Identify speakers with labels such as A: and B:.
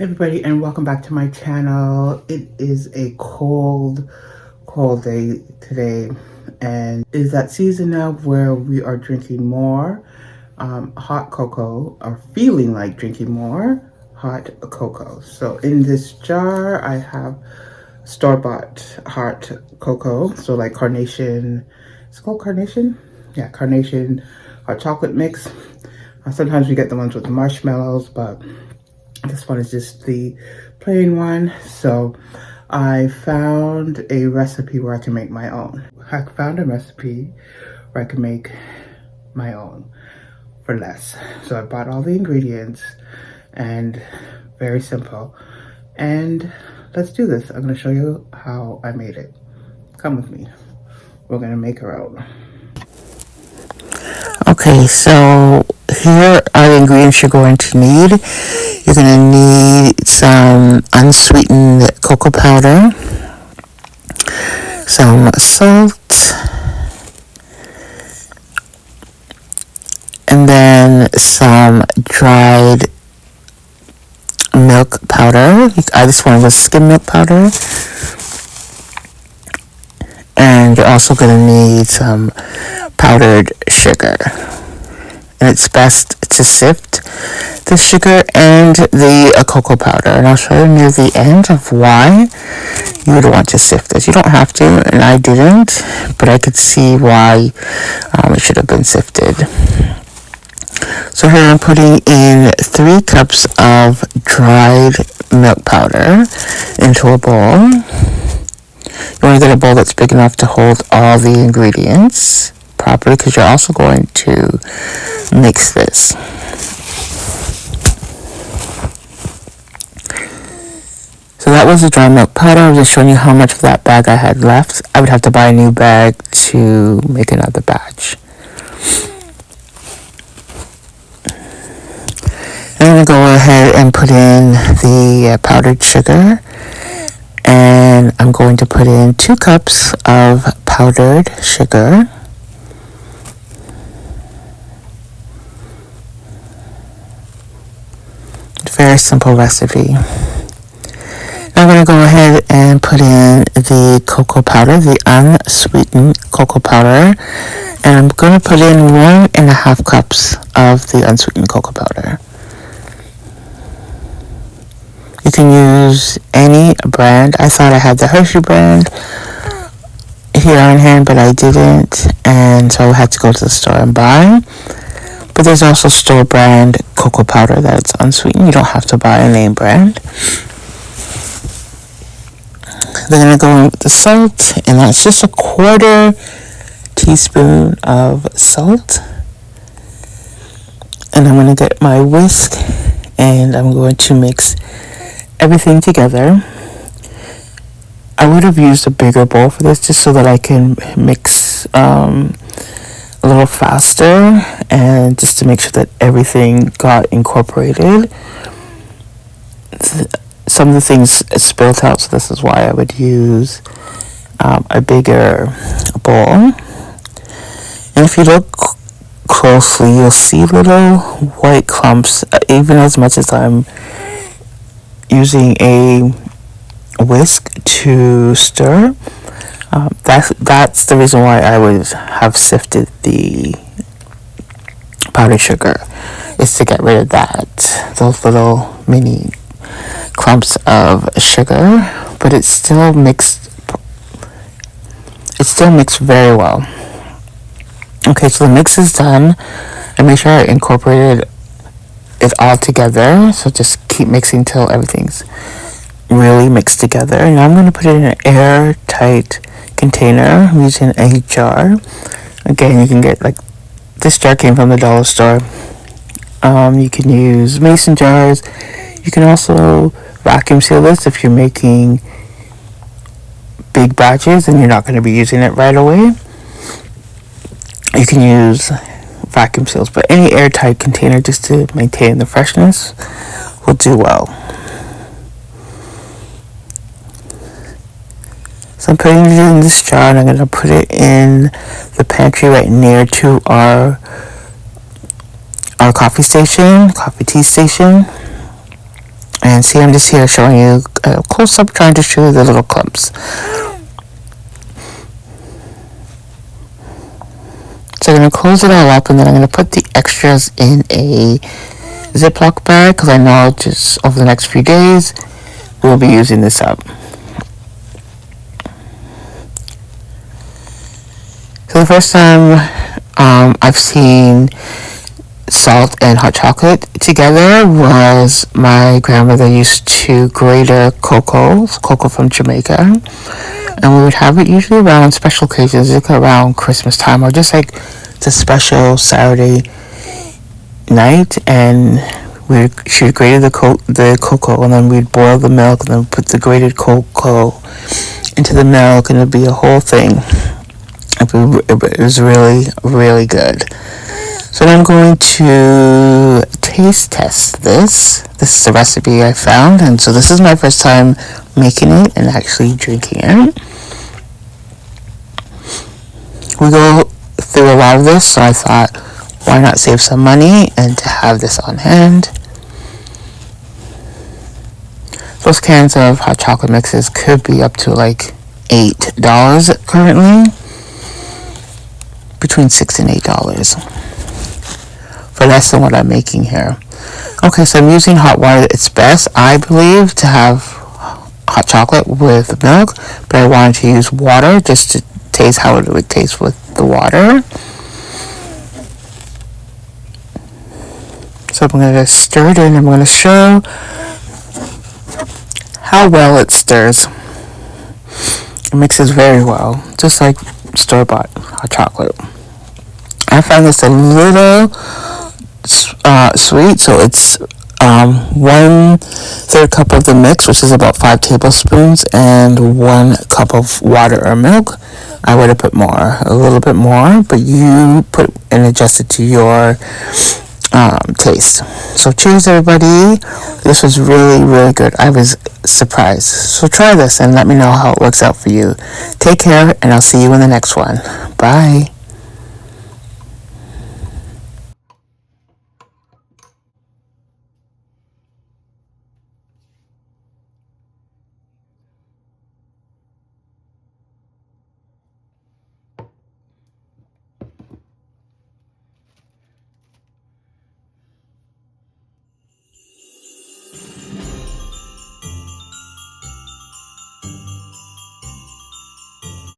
A: Everybody, and welcome back to my channel. It is a cold day today, and it is that season now where we are drinking more hot cocoa, or feeling like drinking more hot cocoa. So in this jar I have store-bought hot cocoa, so like carnation. It's called carnation. Yeah, carnation hot chocolate mix. Sometimes we get the ones with the marshmallows, but this one is just the plain one. So I found a recipe where I can make my own. I found a recipe where I can make my own for less. So I bought all the ingredients, and very simple. And let's do this. I'm gonna show you how I made it. Come with me. We're gonna make our own. Okay, so here are the ingredients you're going to need. You're going to need some unsweetened cocoa powder, some salt, and then some dried milk powder. This one was skim milk powder. And you're also going to need some powdered sugar. And it's best to sift the sugar and the cocoa powder. And I'll show you near the end of why you would want to sift this. You don't have to, and I didn't, but I could see why it should have been sifted. So here I'm putting in 3 cups of dried milk powder into a bowl. You want to get a bowl that's big enough to hold all the ingredients properly, because you're also going to mix this. So that was the dry milk powder. I was just showing you how much of that bag I had left. I would have to buy a new bag to make another batch. And I'm going to go ahead and put in the powdered sugar. And I'm going to put in 2 cups of powdered sugar. Very simple recipe. I'm going to go ahead and put in the cocoa powder, the unsweetened cocoa powder. And I'm going to put in 1.5 cups of the unsweetened cocoa powder. You can use any brand. I thought I had the Hershey brand here on hand, but I didn't, and so I had to go to the store and buy. But there's also store brand cocoa powder that's unsweetened. You don't have to buy a name brand. Then I'm going to go in with the salt, and that's just a 1/4 teaspoon of salt. And I'm going to get my whisk, and I'm going to mix everything together. I would have used a bigger bowl for this just so that I can mix a little faster, and just to make sure that everything got incorporated. Some of the things spilled out, so this is why I would use a bigger bowl. And if you look closely, you'll see little white clumps, even as much as I'm using a whisk to stir. That's the reason why I would have sifted the powdered sugar, is to get rid of those little mini clumps of sugar. But it's still mixed very well. Okay, so the mix is done. I made sure I incorporated it all together, so just keep mixing till everything's really mixed together. And now I'm going to put it in an airtight container. I'm using a jar. Again, you can get, like, this jar came from the dollar store. You can use mason jars. You can also vacuum seal this if you're making big batches and you're not going to be using it right away. You can use vacuum seals, but any airtight container, just to maintain the freshness, will do well. So I'm putting it in this jar, and I'm going to put it in the pantry right near to our coffee tea station. And see, I'm just here showing you a close up, trying to show you the little clumps. So I'm going to close it all up, and then I'm going to put the extras in a Ziploc bag, because I know just over the next few days we'll be using this up. So the first time I've seen salt and hot chocolate together was my grandmother used to grate cocoa from Jamaica, and we would have it usually around special occasions, like around Christmas time, or just like it's a special Saturday night, and she grated the cocoa, and then we'd boil the milk, and then put the grated cocoa into the milk, and it'd be a whole thing. It was really, really good. So then I'm going to taste test this. This is a recipe I found, and so this is my first time making it and actually drinking it. We go through a lot of this, so I thought, why not save some money and to have this on hand. Those cans of hot chocolate mixes could be up to like $8 currently. Between $6 and $8 for less than what I'm making here. Okay, so I'm using hot water. It's best, I believe, to have hot chocolate with milk, but I wanted to use water just to taste how it would taste with the water. So I'm going to stir it in. I'm going to show how well it stirs. It mixes very well, just like store-bought hot chocolate. I found this a little sweet, so it's 1/3 cup of the mix, which is about 5 tablespoons, and 1 cup of water or milk. I would have put a little bit more, but you put and adjust it to your taste. So cheers, everybody. This was really, really good. I was surprised. So try this and let me know how it works out for you. Take care, and I'll see you in the next one. Bye.